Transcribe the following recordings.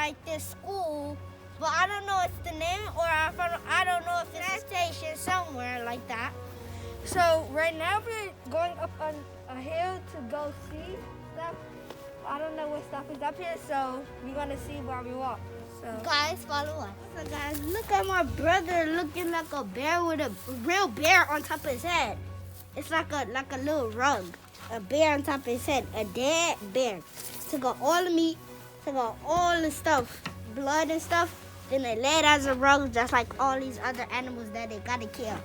like this school, but I don't know it's the name, or I don't know if it's a station somewhere like that. So right now we're going up on a hill to go see stuff. I don't know what stuff is up here, so we're gonna see while we walk. So Guys, follow us. So guys, look at my brother looking like a bear with a real bear on top of his head. It's like a little rug. A bear on top of his head. A dead bear. Took out all the meat, took out all the stuff, blood and stuff, then they lay it as a rug just like all these other animals that they gotta kill.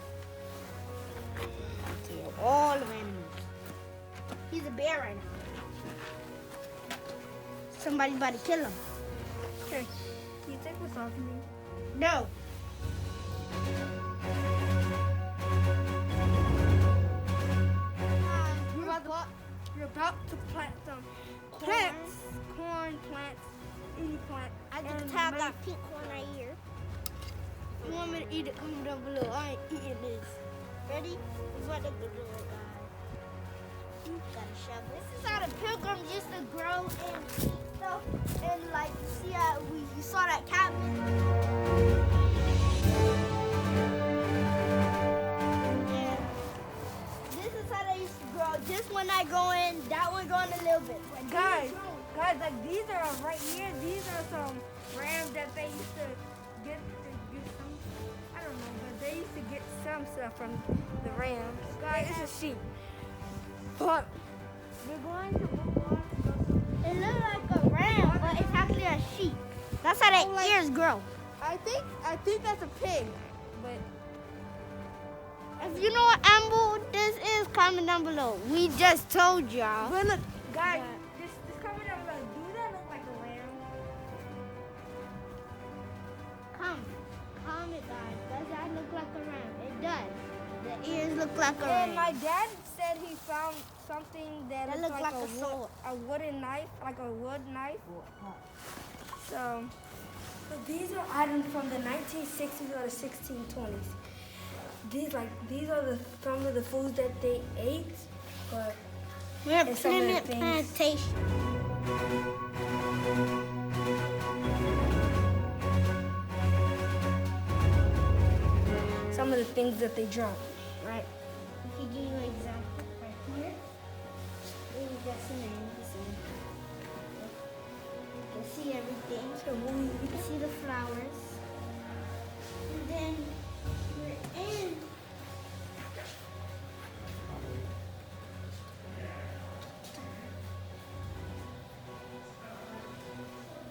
Kill all the animals. He's a bear right now. Somebody about to kill him. here, can you take this off me? No. We're about to plant some plants, corn plants, any plant. I can tell I got pink corn right here. You want me to eat it? Comment down below. I ain't eating this. Ready? This is what the good little guy. Got a shovel. This is how the pilgrims used to grow and eat stuff. And like you see how you saw that cabin. And this is how they used to grow. This one not growing, that one growing a little bit. But Guys, like these are right here. These are some rams that they used to get some. I don't know, but they used to get some stuff from the rams. Guys, it's a sheep. But we're going to walk on. it looks like a ram, but it's actually a sheep. That's how their ears grow. I think that's a pig, but If you know what animal this is, comment down below. We just told y'all. but look, guys, this comment down below. Do that look like a ram? Comment guys. Does that look like a ram? It does. The ears look like a And ram. my dad said he found something that That looks looks like like a sword. a wooden knife, like a wood knife. So these are items from the 1960s or the 1620s. These are some of the foods that they ate, but We're at and some of the Plymouth things. Plantation. Some of the things that they dropped. Right. We can give you an example right here. We got some names. You can see everything. You can see the flowers. And then we're in.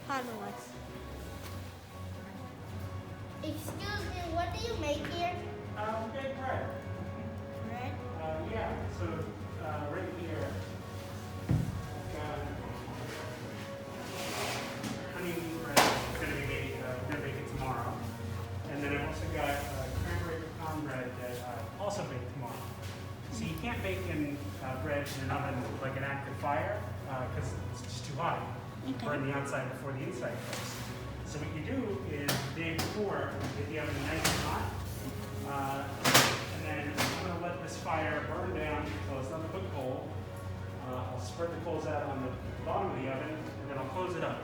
Follow us. Excuse me, what do you make here? We make bread. Bread? Yeah, so right here, I've got honey and wheat bread. It's going to be made, we're going to bake it tomorrow. And then I've also got cranberry pecan bread that I'll also bake tomorrow. So you can't bake in bread in an oven with like an active fire because it's just too hot. You burn the outside before the inside cooks. So what you do is the day before, get the oven nice and hot. And then I'm going to let this fire burn down until it's nothing but coal. I'll spread the coals out on the bottom of the oven, and then I'll close it up.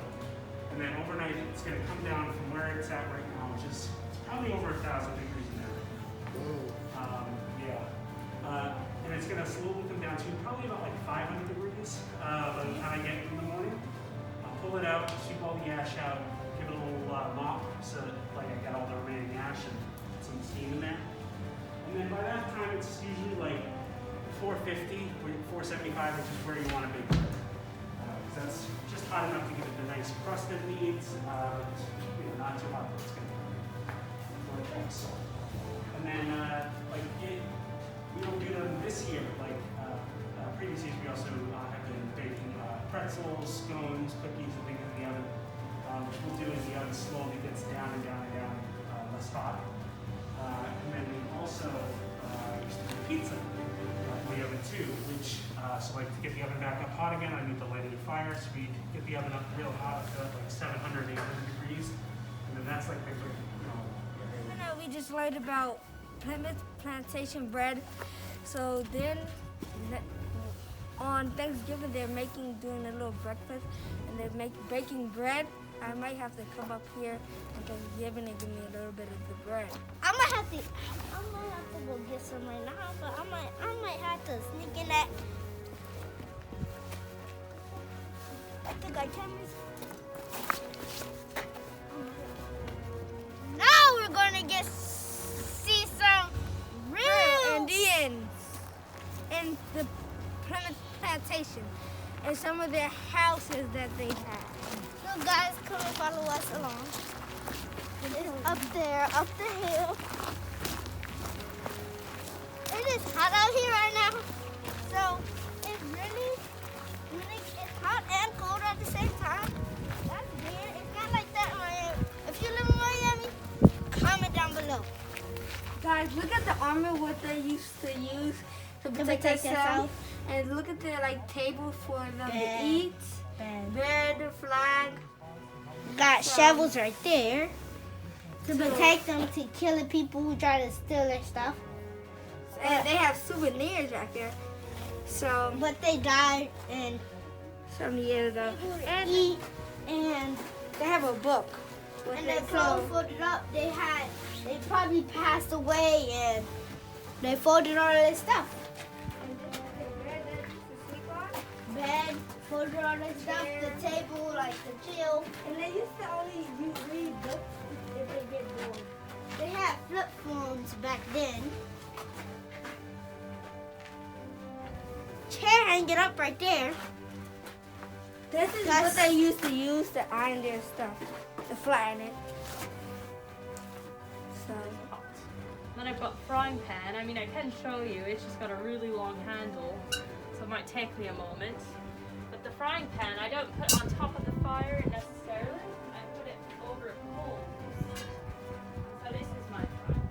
And then overnight, it's going to come down from where it's at right now, which is probably over 1,000 degrees in there. And it's going to slowly come down to probably about like 500 degrees by the time I get it in the morning. I'll pull it out, sweep all the ash out, give it a little mop so that like I got all the remaining ash and some steam in there. And then by that time, it's usually like 450, 475, which is where you want to bake it. Because that's just hot enough to give it the nice crust it needs. Not too hot that it's going to burn things. And then, we don't do them this year. Like previous years, we also have been baking pretzels, scones, cookies, and things in the oven. Which we'll do as the oven slowly gets down and down and down, less hot. And then we also used to do pizza in the oven too, which, so like to get the oven back up hot again, I need to light a fire. So we get the oven up real hot, up to like 700, 800 degrees. And then that's like the quick, We just learned about Plymouth Plantation bread. So then on Thanksgiving, they're doing a little breakfast, and they're baking bread I might have to come up here and Thanksgiving and give me a little bit of the bread. I might have to go get some right now, but I might have to sneak in that. I think I can. Now we're gonna see some real Indians in the Plymouth Plantation and some of their houses that they had. So guys, come and follow us along. It's up there, up the hill. It is hot out here right now. So it's really it's hot and cold at the same time. That's weird. It's not like that in Miami. If you live in Miami, comment down below. Guys, look at the armor what they used to use to protect themselves. And look at the table for them to eat. Bed, flag. Got shovels right there to protect them to killing people who try to steal their stuff. And they have souvenirs right there. So, but they died and some years ago. And they have a book. And their clothes folded up. They probably passed away and they folded all their stuff. Bed, folded all their stuff, the table, the chill. And they used to only read books if they get bored. They had flip phones back then. Chair hanging up right there. This is what they used to use to iron their stuff, to flatten it. So hot. Then I've got frying pan. I mean, I can show you. It's just got a really long handle, so it might take me a moment. But the frying pan, I don't put on top of the fire necessarily. I put it over coals. So this is my frying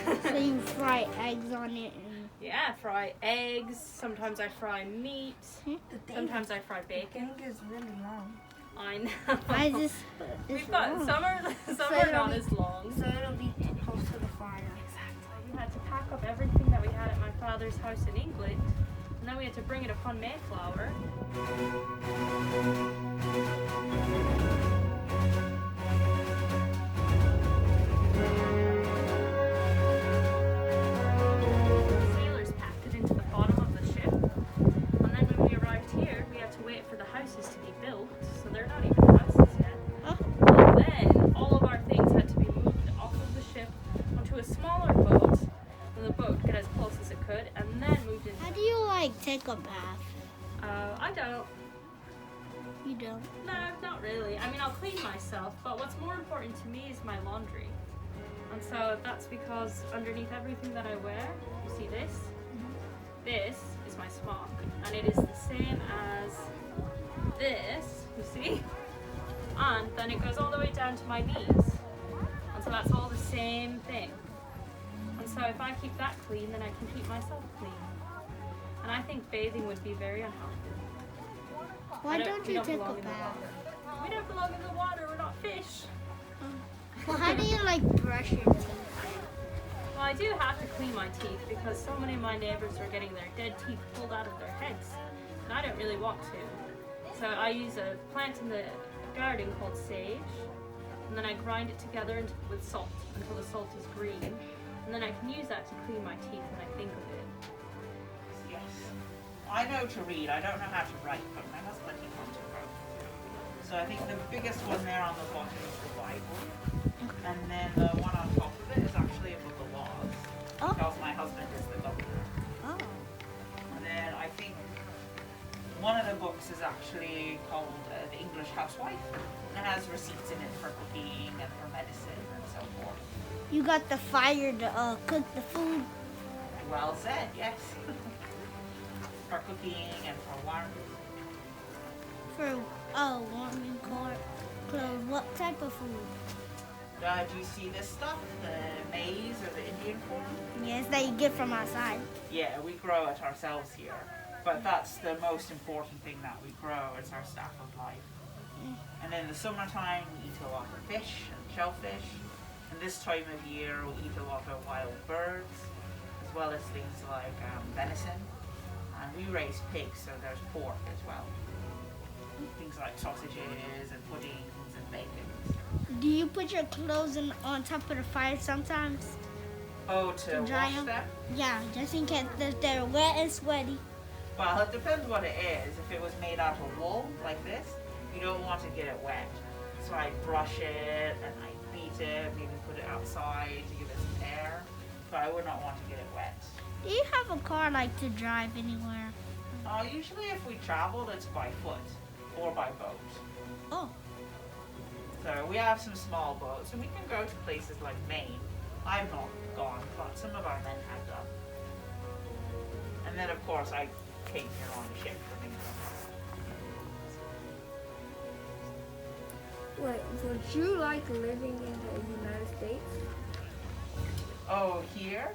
pan. So you fry eggs on it. Yeah, fry eggs. Sometimes I fry meat. Sometimes I fry bacon. The thing is really long. I know. Why is this? We've got some are not as long. So it'll be too close to the fire. Exactly. We had to pack up everything that we had at my father's house in England, and then we had to bring it upon Mayflower. Sailors packed it into the bottom of the ship, and then when we arrived here, we had to wait for the houses to be built, so they're not even houses yet. And then all of our things had to be moved off of the ship onto a smaller boat, and the boat get as close as it could, and then moved into. How do you take a bath? I don't. You don't? No, not really. I mean, I'll clean myself, but what's more important to me is my laundry. And so that's because underneath everything that I wear, you see this? This is my smock, and it is the same as this, you see? And then it goes all the way down to my knees. And so that's all the same thing. And so if I keep that clean, then I can keep myself clean. And I think bathing would be very unhealthy. Why don't we you take a belong in the bath? water. We don't belong in the water, we're not fish. Well, how do you brush your teeth? Well, I do have to clean my teeth because so many of my neighbors are getting their dead teeth pulled out of their heads. And I don't really want to. So I use a plant in the garden called sage. And then I grind it together with salt until the salt is green. And then I can use that to clean my teeth when I think of it. Yes. I know to read. I don't know how to write, but my husband he can to write. So I think the biggest one there on the bottom is the Bible. And then the one on top of it is actually a book of laws. Oh. Because my husband is the governor. Oh. And then I think one of the books is actually called The English Housewife. And it has receipts in it for cooking and for medicine and so forth. You got the fire to cook the food. Well said, yes. For cooking and for warmth. For warming clothes. What type of food? Do you see this stuff? The maize or the Indian corn? Yes, that you get from outside. Yeah, we grow it ourselves here. But that's the most important thing that we grow. It's our staff of life. And in the summertime, we eat a lot of fish and shellfish. And this time of year, we eat a lot of wild birds, as well as things like venison And we raise pigs, so there's pork as well. Things like sausages and puddings and bacon. Do you put your clothes on top of the fire sometimes? Oh, to dry wash 'em? them? Yeah, just in case they're wet and sweaty. Well, it depends what it is. If it was made out of wool, like this, you don't want to get it wet. So I brush it and I beat it, maybe put it outside to give it some air. But I would not want to get it wet. Do you have a car like to drive anywhere? Usually if we travel, it's by foot or by boat. Oh. So we have some small boats and we can go to places like Maine. I've not gone, but some of our men have done. And then of course I came here on a ship from England. Wait, would you like living in the United States? Oh, here?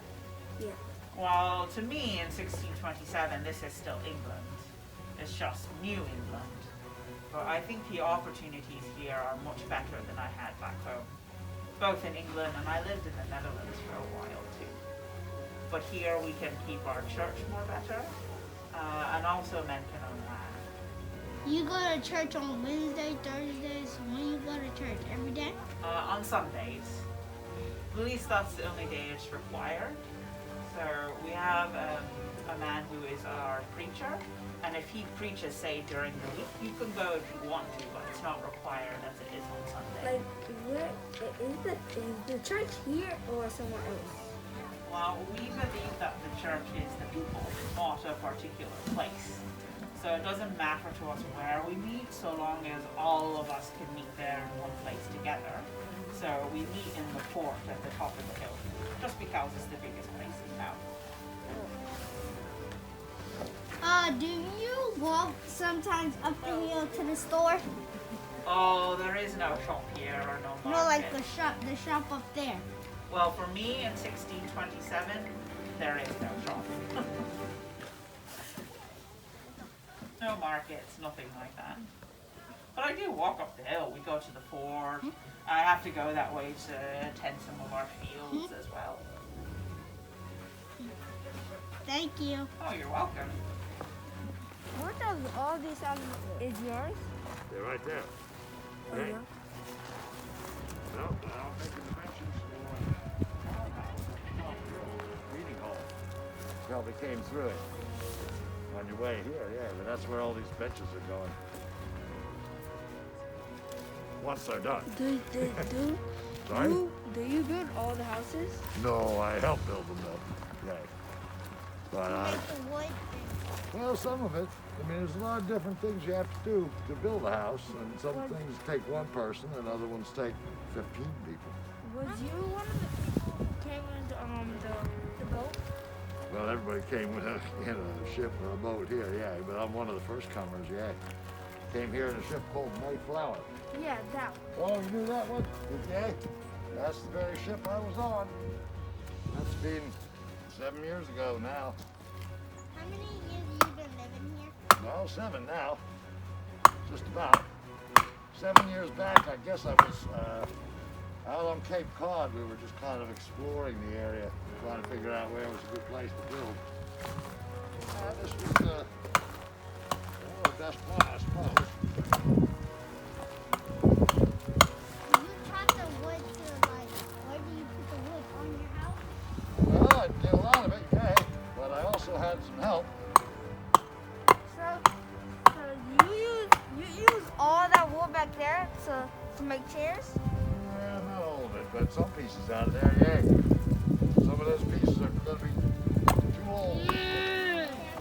Yeah. Well, to me in 1627, this is still England. It's just New England. But I think the opportunities here are much better than I had back home. Both in England and I lived in the Netherlands for a while too. But here we can keep our church more better. And also men can own land. You go to church on Wednesday, Thursdays. When you go to church? Every day? On Sundays. At least that's the only day it's required. So we have a man who is our preacher, and if he preaches, say, during the week, you can go if you want to, but it's not required as it is on Sunday. Like, where is the church here or somewhere else? Well, we believe that the church is the people, not a particular place. So it doesn't matter to us where we meet, so long as all of us can meet there in one place together. So we meet in the fort at the top of the hill, just because it's the biggest place in town. Do you walk sometimes up the hill to the store? Oh, there is no shop here or no market. No, like the shop up there. Well, for me in 1627, there is no shop. No markets, nothing like that. But I do walk up the hill. We go to the fort. I have to go that way to tend some of our fields as well. Thank you. Oh, you're welcome. What of all these houses is yours? They're right there. Oh, Right? yeah. No, I don't think the benches or meeting hall. Probably came through it on your way here, yeah, but that's where all these benches are going. Once they're done. Sorry? Do you build all the houses? No, I helped build them up. Yeah. But Make the wood. well, some of it. I mean, there's a lot of different things you have to do to build a house, and some things take one person, and other ones take 15 people. Was you one of the people who came into the boat? Well, everybody came with a ship or a boat here, yeah, but I'm one of the first comers, yeah. Came here in a ship called Mayflower. Yeah, that one. Oh, you knew that one? Okay. That's the very ship I was on. That's been 7 years ago now. How many years have you been living here? Well, 7 now. Just about. 7 years back, I guess I was out on Cape Cod. We were just kind of exploring the area, trying to figure out where was a good place to build. This was the best one, I suppose. Do you chop the wood to where do you put the wood on your house? Well, I did a lot of it, yeah, but I also had some help. So you use all that wood back there to make chairs? Well, not all of it, but some pieces out of there, yeah. Some of those pieces are going to be too old.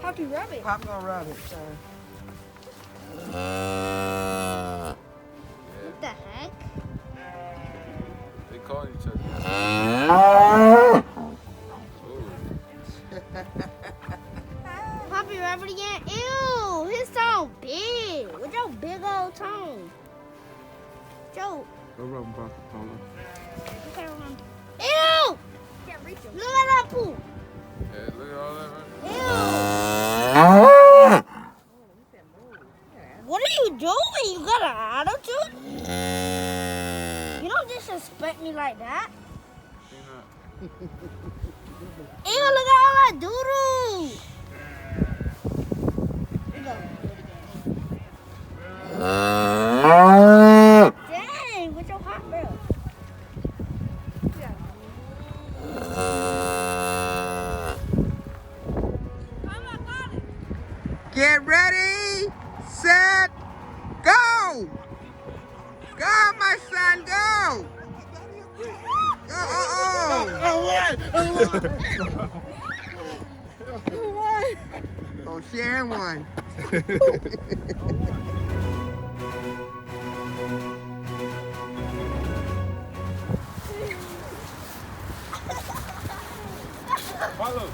Happy Rabbit. Pablo Rabbit, sorry. What the heck? They call each other. Poppy Rabbit again? Ew, his tongue big. With your big old tongue. Joe. Go rub him, Pablo. Okay, remember. Ew! Can't reach him. Look at that poop. Yeah, look at all that, right? Ew! What are you doing? You got an attitude? You don't disrespect me like that. You know. Ew, look at all that doodoo. Get ready, set, go! Go, my son, go! Go, Oh, Sharon won. Pablo.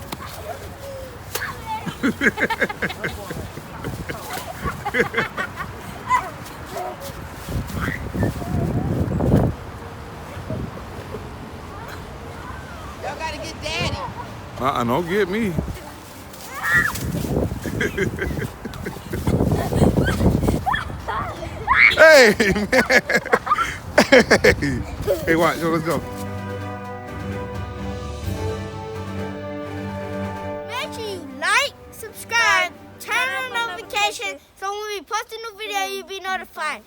Y'all gotta get daddy. Don't get me. Hey, man. Hey, watch. Yo, let's go. Make sure you like, subscribe, turn on notifications so when we post a new video, you'll be notified.